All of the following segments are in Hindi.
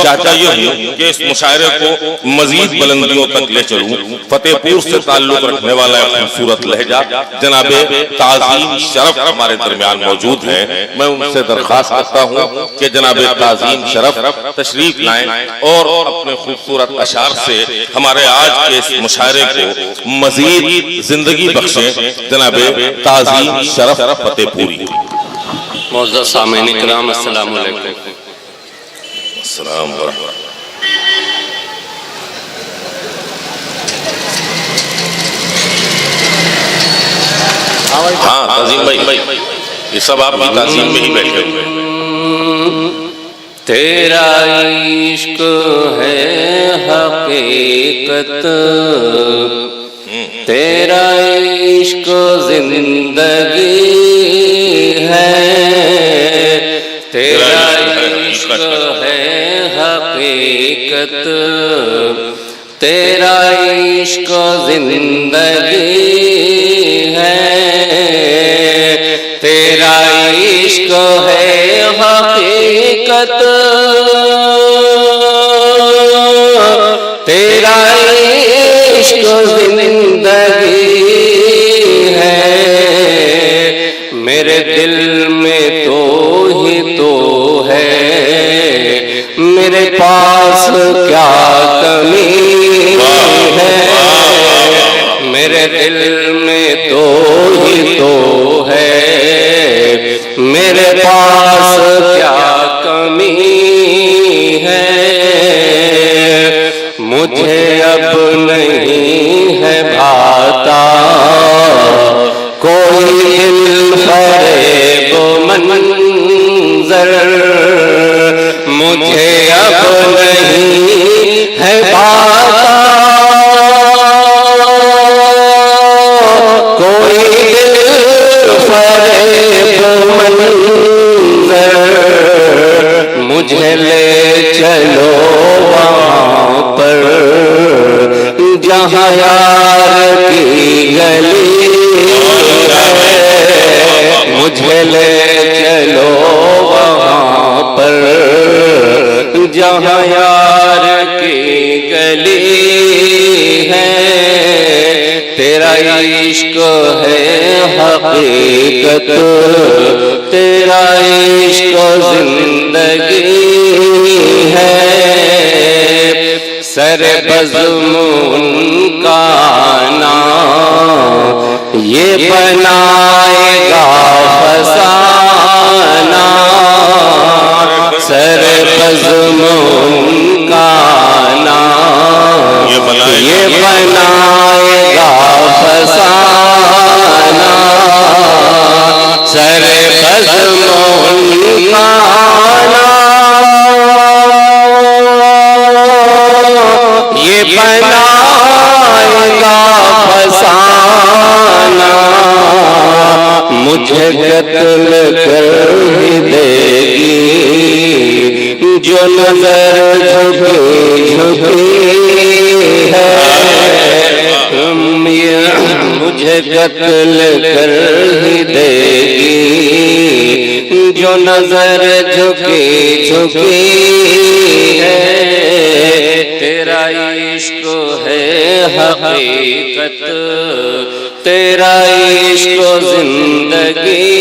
चाहता यह हूँ कि इस मुशायरे को मजीद बुलंदियों तक ले चलूं। फतेहपुर से ताल्लुक रखने वाला खूबसूरत लहजा जनाबे ताज़ीम शरफ हमारे दरमियान मौजूद है। मैं उनसे दरख्वास्त करता हूँ कि जनाबे ताज़ीम शरफ तशरीफ लाएं और अपने खूबसूरत अशार से हमारे आज के इस मुशायरे को मजीद जिंदगी बख्शे। जनाबे ताज़ीम शरफ फतेहपुरी। मौजूद सामीन इकराम, अस्सलाम वालेकुम। हाँ ताज़ीम भाई, ये सब आप भी ताज़ीम में ही बैठे हुए हैं। तेरा इश्क है हकीकत, तेरा इश्क जिंदगी है, तेरा इश्क है हकीकत, तेरा इश्क जिंदगी है, तेरा इश्क है हकीकत, तेरा इश्क जिंदगी है, मेरे दिल में तो ही तो है, मेरे पास क्या कमी है, मेरे दिल में तो ही तो है, मेरे पास क्या कमी है, मुझे अब नहीं है भाता कोई दिल फरेब मंजर, मुझे अब नहीं है भाता कोई दिल फरेब मंजर, मुझे ले चलो वहाँ पर जहाँ यार की गली है, मुझे ले चलो वहाँ पर जहाँ यार की गली है, तेरा इश्क है हकीकत, तेरा इश्क जिंदगी है, सर बज़्म का आना ये बनाएगा फसाना, सर बज़्म का आना ये बनाएगा फसाना, सर बज़्म का आना ये बनाएगा फसाना, मुझे कत्ल कर ही देगी जो नजर झुकी झुकी है, मुझे कत्ल कर ही देगी जो नजर झुकी झुकी है, तेरा इश्क है हकीकत, तेरा इश्क जिंदगी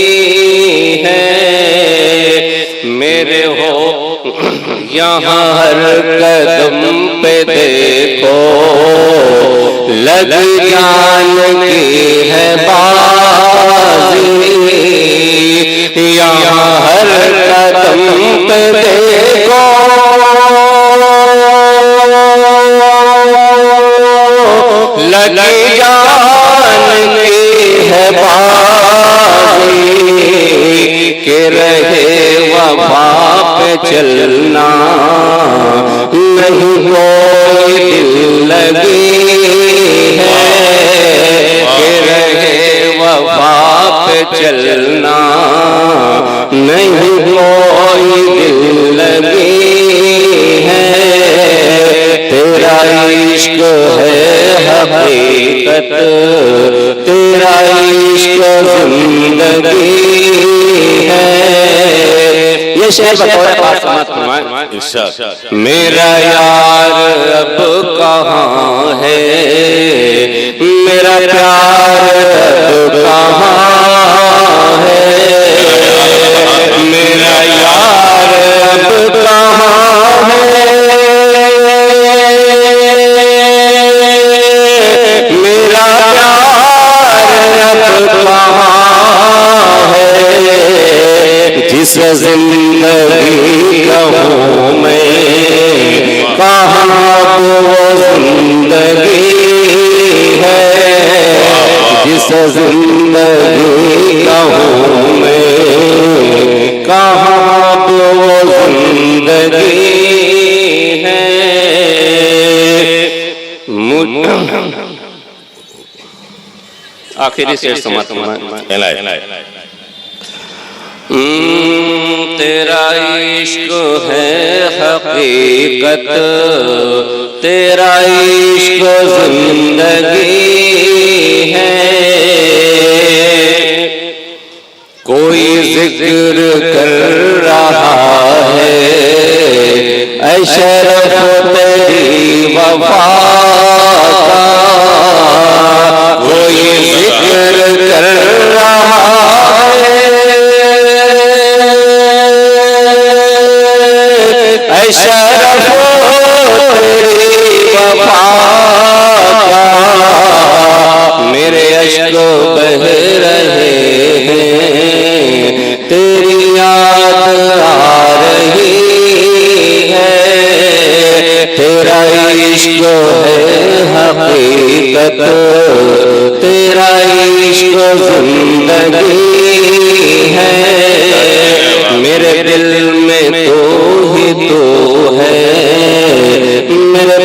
है, मेरे हो यहाँ हर कदम पे देखो लग जान की है बाजी, यहाँ हर कदम पे देखो लग जान की है बाजी, के रहे वफा पे चलना नहीं कोई दिल लगी है, के रहे वफा पे चलना नहीं कोई दिल लगी है, तेरा इश्क है हकीकत, तेरा इश्क जिंदगी है, ये ये शेर बतौर खास समाअत फरमाएं। इरशाद। मेरा यार अब कहाँ है, मेरा प्यार अब कहाँ है, मेरा यार अब कहाँ है, मेरा प्यार अब कहाँ है, जिस जिंदगी कहूँ मैं कहाँ वो जिंदगी है, जिस जिंदगी कहूँ मैं कहाँ वो जिंदगी है। आखिरी शेर समाप्त तेरा इश्क है हकीकत, तेरा इश्क जिंदगी है, कोई जिक्र कर रहा है ऐ शरफ तेरी वफा का, कोई जिक्र कर रहा है ऐ शरफ तेरी वफा का, मेरे अश्क बह रहे हैं तेरी याद आ रही है, तेरा इश्क है हकीकत, तेरा इश्क जिंदगी है, मेरे दिल में तो ही तो है, मेरे